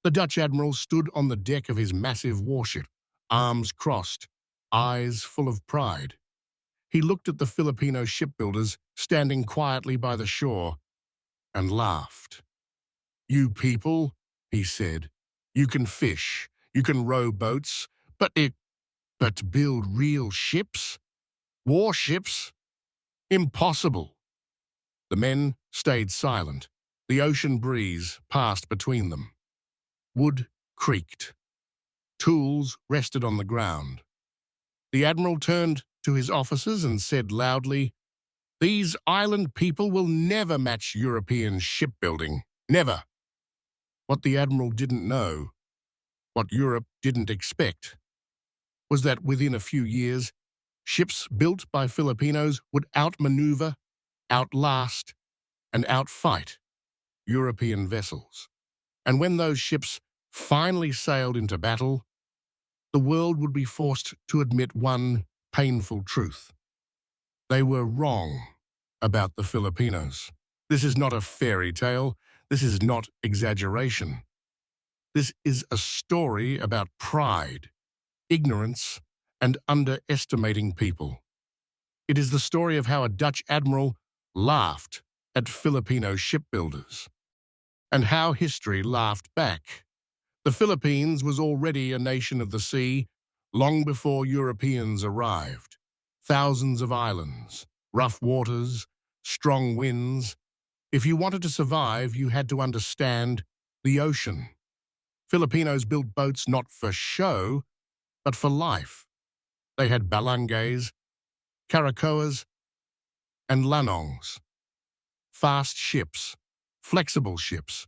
The Dutch admiral stood on the deck of his massive warship, arms crossed, eyes full of pride. He looked at the Filipino shipbuilders standing quietly by the shore and laughed. "You people," he said, "you can fish, you can row boats, but to build real ships? Warships? Impossible." The men stayed silent. The ocean breeze passed between them. Wood creaked. Tools rested on the ground. The admiral turned to his officers and said loudly, "These island people will never match European shipbuilding. Never." What the admiral didn't know, what Europe didn't expect, was that within a few years, ships built by Filipinos would outmaneuver, outlast, and outfight European vessels. And when those ships finally sailed into battle, the world would be forced to admit one painful truth. They were wrong about the Filipinos. This is not a fairy tale. This is not exaggeration. This is a story about pride, ignorance, and underestimating people. It is the story of how a Dutch admiral laughed at Filipino shipbuilders, and how history laughed back. The Philippines was already a nation of the sea long before Europeans arrived. Thousands of islands, rough waters, strong winds. If you wanted to survive, you had to understand the ocean. Filipinos built boats not for show, but for life. They had balangays, caracoas, and lanongs. Fast ships, flexible ships,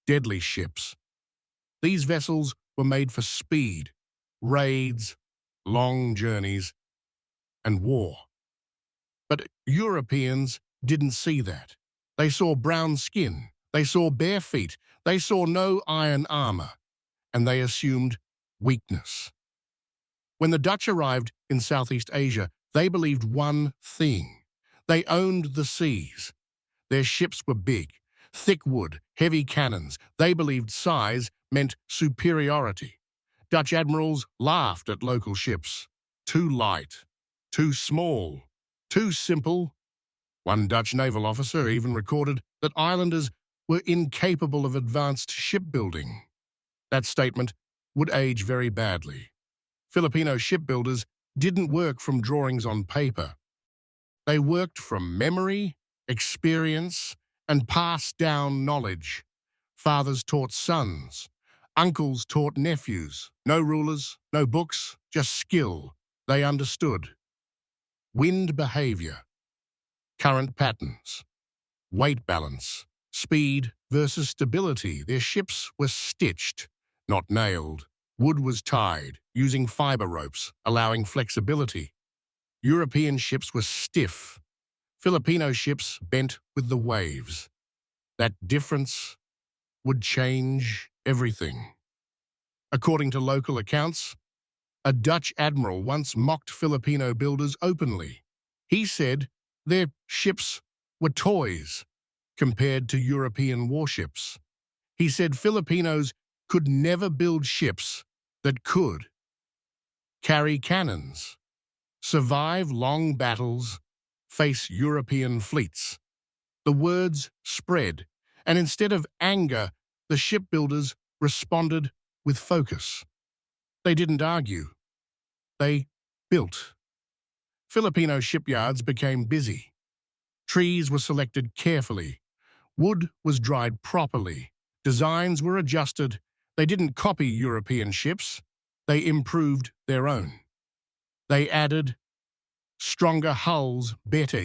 deadly ships. These vessels were made for speed, raids, long journeys, and war. But Europeans didn't see that. They saw brown skin, they saw bare feet, they saw no iron armor, and they assumed weakness. When the Dutch arrived in Southeast Asia, they believed one thing. They owned the seas. Their ships were big, thick wood, heavy cannons. They believed size meant superiority. Dutch admirals laughed at local ships. Too light, too small, too simple. One Dutch naval officer even recorded that islanders were incapable of advanced shipbuilding. That statement would age very badly. Filipino shipbuilders didn't work from drawings on paper. They worked from memory, experience, and passed down knowledge. Fathers taught sons. Uncles taught nephews. No rulers, no books, just skill. They understood. Wind behavior, current patterns, weight balance, speed versus stability. Their ships were stitched, not nailed. Wood was tied, using fiber ropes, allowing flexibility. European ships were stiff. Filipino ships bent with the waves. That difference would change everything. According to local accounts, a Dutch admiral once mocked Filipino builders openly. He said their ships were toys compared to European warships. He said Filipinos could never build ships that could carry cannons, survive long battles, face European fleets. The words spread, and instead of anger, the shipbuilders responded with focus. They didn't argue. They built. Filipino shipyards became busy. Trees were selected carefully. Wood was dried properly. Designs were adjusted. They didn't copy European ships. They improved their own. They added stronger hulls, better